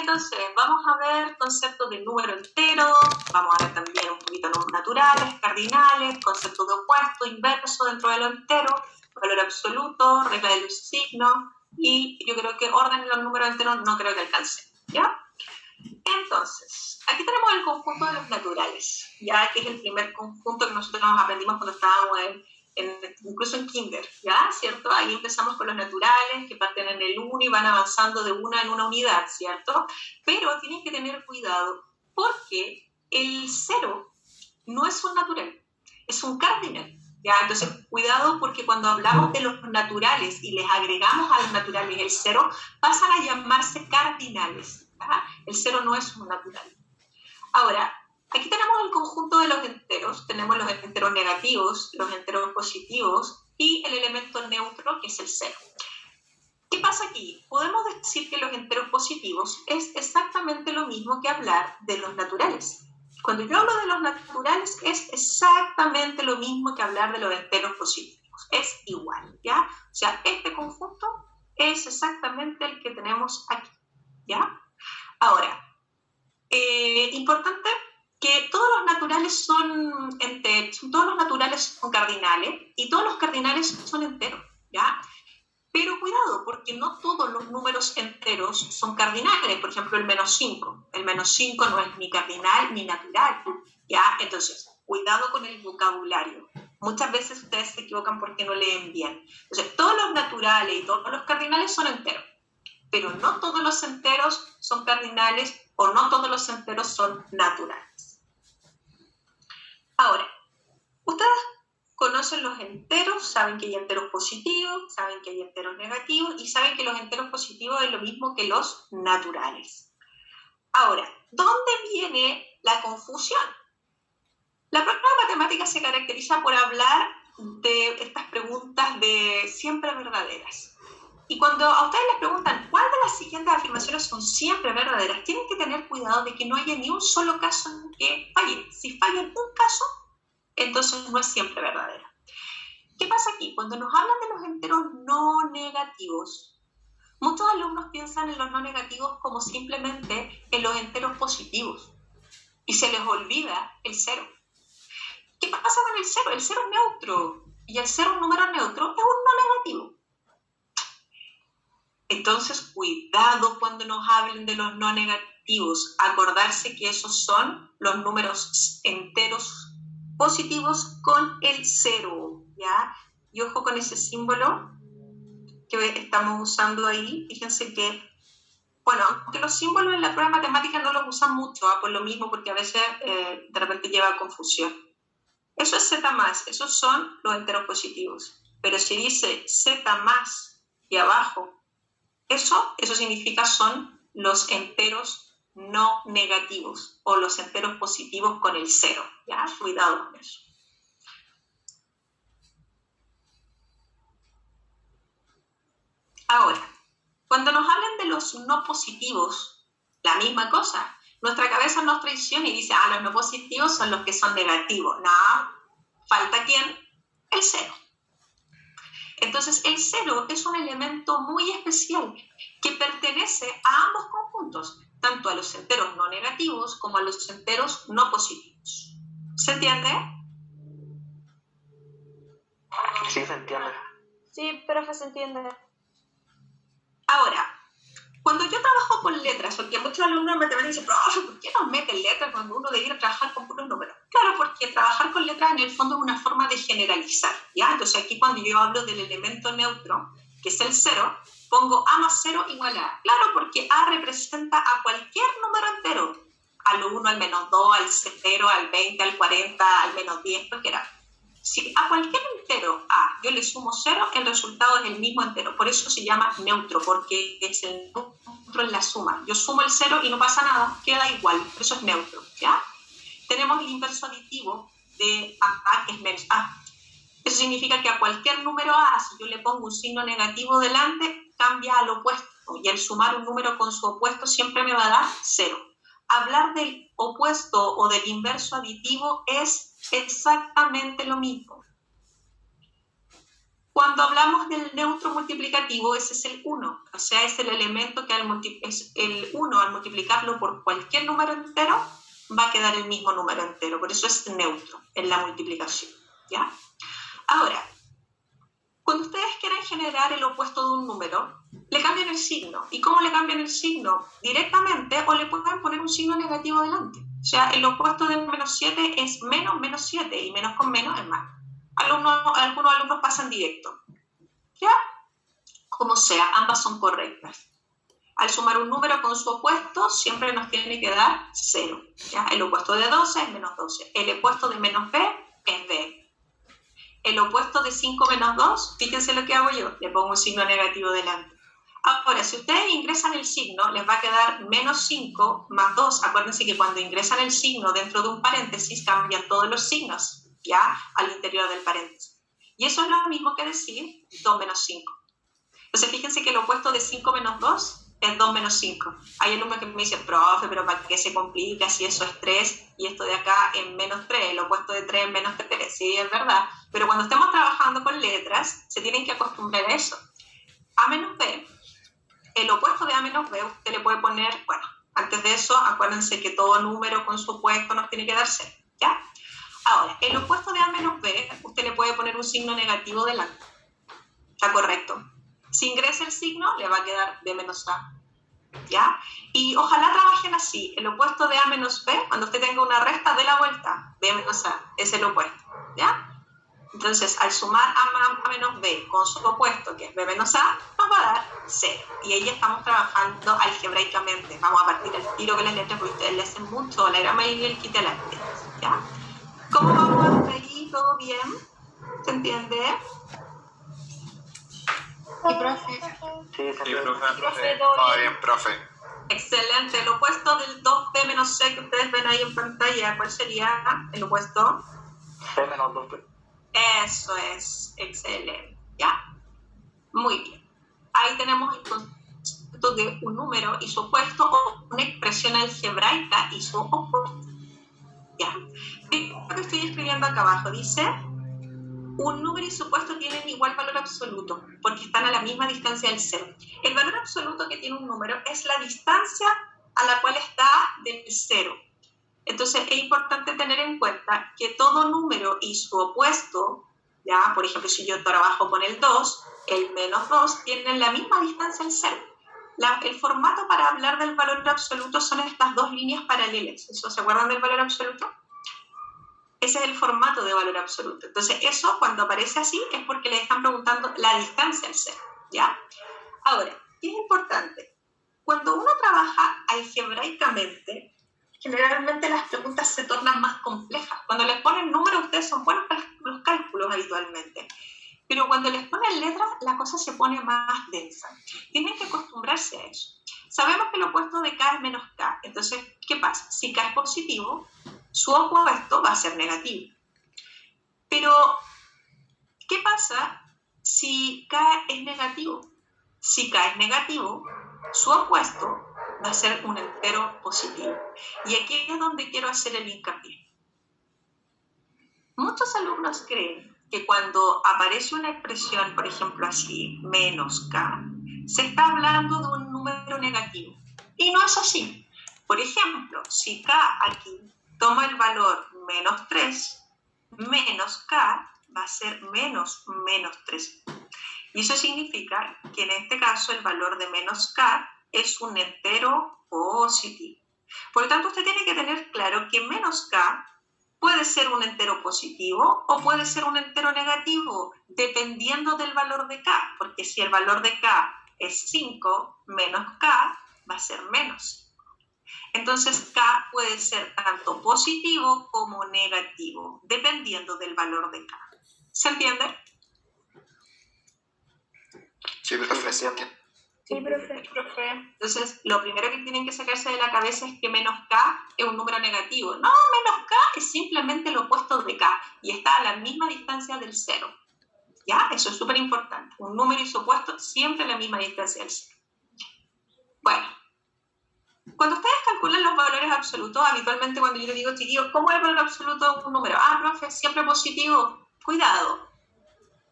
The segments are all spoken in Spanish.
Entonces, vamos a ver conceptos de número entero, vamos a ver también un poquito números naturales, cardinales, conceptos de opuesto, inverso dentro de lo entero, valor absoluto, regla de los signos, y yo creo que orden en los números enteros no creo que alcance, ¿ya? Entonces, aquí tenemos el conjunto de los naturales, ya que es el primer conjunto que nosotros nos aprendimos cuando estábamos incluso en kinder, ¿ya? ¿Cierto? Ahí empezamos con los naturales que parten en el 1 y van avanzando de una en una unidad, ¿cierto? Pero tienen que tener cuidado porque el 0 no es un natural, es un cardinal, ¿ya? Entonces, cuidado porque cuando hablamos de los naturales y les agregamos a los naturales el 0, pasan a llamarse cardinales, ¿ya? El 0 no es un natural. Ahora, aquí tenemos el conjunto de los enteros, tenemos los enteros negativos, los enteros positivos y el elemento neutro que es el 0. ¿Qué pasa aquí? Podemos decir que los enteros positivos es exactamente lo mismo que hablar de los naturales. Cuando yo hablo de los naturales es exactamente lo mismo que hablar de los enteros positivos, es igual, ¿ya? O sea, este conjunto es exactamente el que tenemos aquí, ¿ya? Ahora, importante que todos los naturales son enteros, todos los naturales son cardinales y todos los cardinales son enteros, ¿ya? Pero cuidado, porque no todos los números enteros son cardinales. Por ejemplo, el -5. El -5 no es ni cardinal ni natural, ¿ya? Entonces, cuidado con el vocabulario. Muchas veces ustedes se equivocan porque no leen bien. Entonces, todos los naturales y todos los cardinales son enteros, pero no todos los enteros son cardinales o no todos los enteros son naturales. Ahora, ustedes conocen los enteros, saben que hay enteros positivos, saben que hay enteros negativos y saben que los enteros positivos es lo mismo que los naturales. Ahora, ¿dónde viene la confusión? La prueba matemática se caracteriza por hablar de estas preguntas de siempre verdaderas. Y cuando a ustedes les preguntan cuál de las siguientes afirmaciones son siempre verdaderas, tienen que tener cuidado de que no haya ni un solo caso en que falle. Si falla en un caso, entonces no es siempre verdadera. ¿Qué pasa aquí? Cuando nos hablan de los enteros no negativos, muchos alumnos piensan en los no negativos como simplemente en los enteros positivos y se les olvida el 0. ¿Qué pasa con el 0? El 0 es neutro y el 0, un número neutro, es un no negativo. Entonces, cuidado cuando nos hablen de los no negativos. Acordarse que esos son los números enteros positivos con el 0, ¿ya? Y ojo con ese símbolo que estamos usando ahí. Fíjense que, bueno, aunque los símbolos en la prueba matemática no los usan mucho, por lo mismo, porque a veces de repente lleva a confusión. Eso es Z más, esos son los enteros positivos. Pero si dice Z más y abajo, eso significa son los enteros no negativos o los enteros positivos con el 0, ¿ya? Cuidado con eso. Ahora, cuando nos hablan de los no positivos, la misma cosa. Nuestra cabeza nos traiciona y dice, los no positivos son los que son negativos. No, ¿falta quién? El 0. Entonces, el 0 es un elemento muy especial que pertenece a ambos conjuntos, tanto a los enteros no negativos como a los enteros no positivos. ¿Se entiende? Sí, se entiende. Sí, profe, se entiende. Ahora, cuando yo trabajo con letras, porque muchos alumnos de matemáticas dicen, profe, ¿por qué nos meten letras cuando uno debiera trabajar con puros números? Claro, porque trabajar con letras en el fondo es una forma de generalizar, ¿ya? Entonces aquí cuando yo hablo del elemento neutro, que es el 0, pongo A más 0 igual a A. Claro, porque A representa a cualquier número entero, al 1, al -2, al 0, al 20, al 40, al -10, cualquiera. Si a cualquier entero A yo le sumo 0, el resultado es el mismo entero. Por eso se llama neutro, porque es el neutro en la suma. Yo sumo el 0 y no pasa nada, queda igual. Por eso es neutro, ¿ya? Tenemos el inverso aditivo de A, que es menos A. Eso significa que a cualquier número A, si yo le pongo un signo negativo delante, cambia al opuesto. Y el sumar un número con su opuesto siempre me va a dar 0. Hablar del opuesto o del inverso aditivo es exactamente lo mismo. Cuando hablamos del neutro multiplicativo, ese es el 1, o sea, es el elemento que es el 1 al multiplicarlo por cualquier número entero va a quedar el mismo número entero, por eso es neutro en la multiplicación, ¿ya? Ahora, cuando ustedes quieren generar el opuesto de un número, le cambian el signo. ¿Y cómo le cambian el signo? Directamente, o le pueden poner un signo negativo delante. O sea, el opuesto de menos 7 es menos menos 7 y menos con menos es más. Algunos alumnos pasan directo. ¿Ya? Como sea, ambas son correctas. Al sumar un número con su opuesto, siempre nos tiene que dar 0. ¿Ya? El opuesto de 12 es menos 12. El opuesto de menos b es b. El opuesto de 5 menos 2, fíjense lo que hago yo, le pongo un signo negativo delante. Ahora, si ustedes ingresan el signo, les va a quedar menos 5 más 2. Acuérdense que cuando ingresan el signo dentro de un paréntesis, cambian todos los signos, ¿ya? Al interior del paréntesis. Y eso es lo mismo que decir 2 menos 5. Entonces, fíjense que el opuesto de 5 menos 2 es 2 menos 5. Hay alumnos que me dicen, profe, pero ¿para qué se complica si eso es 3 y esto de acá es menos 3? El opuesto de 3 es menos 3. Sí, es verdad. Pero cuando estemos trabajando con letras, se tienen que acostumbrar a eso. A menos B, el opuesto de A menos B, usted le puede poner, bueno, antes de eso, acuérdense que todo número con su opuesto nos tiene que dar 0, ¿ya? Ahora, el opuesto de A menos B, usted le puede poner un signo negativo delante. ¿Está correcto? Si ingresa el signo, le va a quedar B menos A, ¿ya? Y ojalá trabajen así. El opuesto de A menos B, cuando usted tenga una resta, dé la vuelta. B menos A, es el opuesto, ¿ya? Entonces, al sumar A menos B con su opuesto, que es B menos A, nos va a dar 0. Y ahí estamos trabajando algebraicamente. Vamos a partir el tiro con las letras, porque ustedes le hacen mucho la grama y el quite las letras, ¿ya? ¿Cómo vamos hasta ahí? ¿Todo bien? ¿Se entiende? Sí, profe. Sí, Sí, profe. todo Todo bien. bien, profe. Excelente. El opuesto del 2B menos C que ustedes ven ahí en pantalla, ¿cuál sería el opuesto? C menos 2B. Eso es. Excelente. ¿Ya? Muy bien. Ahí tenemos el concepto de un número y su opuesto o una expresión algebraica y su opuesto. Ya. Lo que estoy escribiendo acá abajo dice: un número y su opuesto tienen igual valor absoluto, porque están a la misma distancia del cero. El valor absoluto que tiene un número es la distancia a la cual está del cero. Entonces, es importante tener en cuenta que todo número y su opuesto, ¿ya? Por ejemplo, si yo trabajo con el 2, el menos 2 tienen la misma distancia al cero. El formato para hablar del valor absoluto son estas dos líneas paralelas. ¿Se acuerdan del valor absoluto? Ese es el formato de valor absoluto. Entonces, eso cuando aparece así es porque le están preguntando la distancia al cero, ¿ya? Ahora, ¿qué es importante? Cuando uno trabaja algebraicamente, generalmente las preguntas se tornan más complejas. Cuando les ponen números, ustedes son buenos para los cálculos habitualmente. Pero cuando les ponen letras, la cosa se pone más densa. Tienen que acostumbrarse a eso. Sabemos que el opuesto de K es menos K. Entonces, ¿qué pasa? Si K es positivo, su opuesto va a ser negativo. Pero, ¿qué pasa si K es negativo? Si K es negativo, su opuesto va a ser un entero positivo. Y aquí es donde quiero hacer el hincapié. Muchos alumnos creen que cuando aparece una expresión, por ejemplo así, menos K, se está hablando de un número negativo. Y no es así. Por ejemplo, si K aquí toma el valor menos 3, menos K va a ser menos 3. Y eso significa que en este caso el valor de menos K es un entero positivo. Por lo tanto, usted tiene que tener claro que menos K puede ser un entero positivo o puede ser un entero negativo, dependiendo del valor de K, porque si el valor de K es 5, menos K va a ser menos. Entonces, K puede ser tanto positivo como negativo, dependiendo del valor de K. ¿Se entiende? Sí, profe. Sí, profe. Entonces, lo primero que tienen que sacarse de la cabeza es que menos K es un número negativo. No, menos K es simplemente el opuesto de K y está a la misma distancia del cero. ¿Ya? Eso es súper importante. Un número y su opuesto siempre a la misma distancia del cero. Bueno, cuando ustedes calculan los valores absolutos, habitualmente cuando yo les digo, chiquillos, ¿cómo es el valor absoluto de un número? Ah, profe, siempre positivo. Cuidado.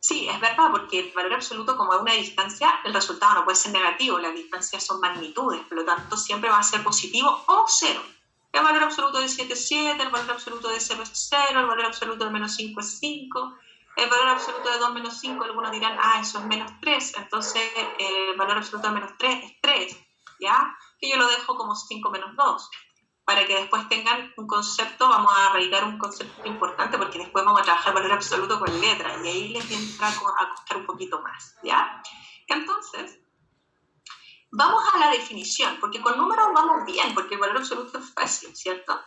Sí, es verdad, porque el valor absoluto, como es una distancia, el resultado no puede ser negativo, las distancias son magnitudes, por lo tanto siempre va a ser positivo o cero. El valor absoluto de 7 es 7, el valor absoluto de 0 es 0, el valor absoluto de menos 5 es 5, el valor absoluto de 2 menos 5, algunos dirán, eso es menos 3, entonces el valor absoluto de menos 3 es 3, ¿ya? Que yo lo dejo como 5 menos 2. Para que después tengan un concepto, vamos a arraigar un concepto importante porque después vamos a trabajar valor absoluto con letras y ahí les entra a costar un poquito más, ¿ya? Entonces, vamos a la definición, porque con números vamos bien, porque el valor absoluto es fácil, ¿cierto?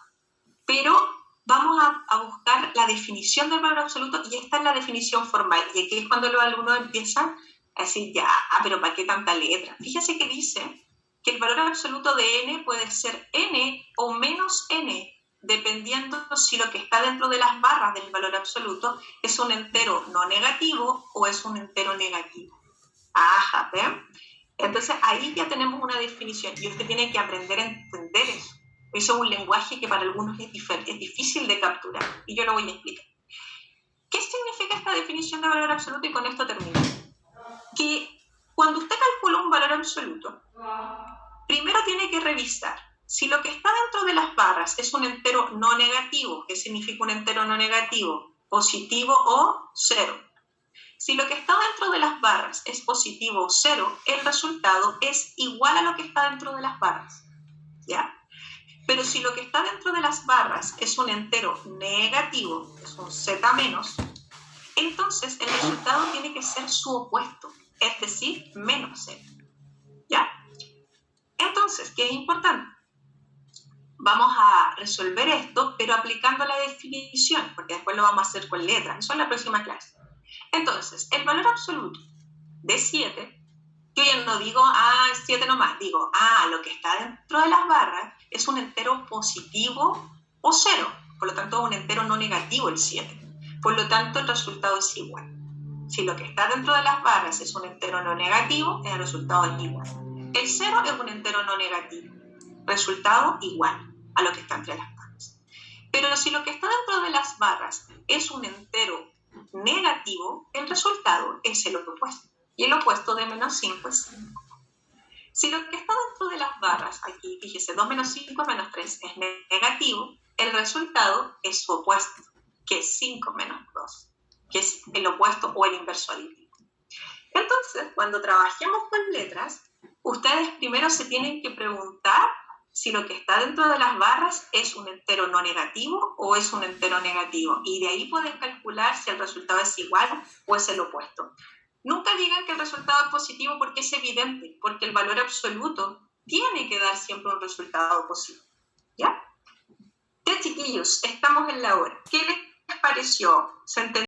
Pero vamos a buscar la definición del valor absoluto y esta es la definición formal. Y aquí es cuando los alumnos empiezan a decir, ya, pero ¿para qué tanta letra? Fíjese que dice que el valor absoluto de n puede ser n o menos n, dependiendo si lo que está dentro de las barras del valor absoluto es un entero no negativo o es un entero negativo. Ajá, ¿ven? Entonces ahí ya tenemos una definición y usted tiene que aprender a entender eso. Eso es un lenguaje que para algunos es difícil de capturar y yo lo voy a explicar. ¿Qué significa esta definición de valor absoluto? Y con esto termino. Que cuando usted calcula un valor absoluto, primero tiene que revisar si lo que está dentro de las barras es un entero no negativo. ¿Qué significa un entero no negativo? Positivo o cero. Si lo que está dentro de las barras es positivo o cero, el resultado es igual a lo que está dentro de las barras, ¿ya? Pero si lo que está dentro de las barras es un entero negativo, es un z menos, entonces el resultado tiene que ser su opuesto, es decir, menos z, ¿ya? Entonces, ¿qué es importante? Vamos a resolver esto, pero aplicando la definición, porque después lo vamos a hacer con letras, eso en la próxima clase. Entonces, el valor absoluto de 7, yo ya no digo, 7 nomás, digo, lo que está dentro de las barras es un entero positivo o cero, por lo tanto es un entero no negativo el 7, por lo tanto el resultado es igual. Si lo que está dentro de las barras es un entero no negativo, el resultado es igual. El 0 es un entero no negativo, resultado igual a lo que está entre las barras. Pero si lo que está dentro de las barras es un entero negativo, el resultado es el opuesto. Y el opuesto de menos 5 es 5. Si lo que está dentro de las barras, aquí fíjese, 2 menos 5 es menos 3, es negativo, el resultado es su opuesto, que es 5 menos 2, que es el opuesto o el inverso aditivo. Entonces, cuando trabajemos con letras, ustedes primero se tienen que preguntar si lo que está dentro de las barras es un entero no negativo o es un entero negativo. Y de ahí pueden calcular si el resultado es igual o es el opuesto. Nunca digan que el resultado es positivo porque es evidente, porque el valor absoluto tiene que dar siempre un resultado positivo. ¿Ya? Ya, chiquillos, estamos en la hora. ¿Qué les pareció? ¿Se entendió?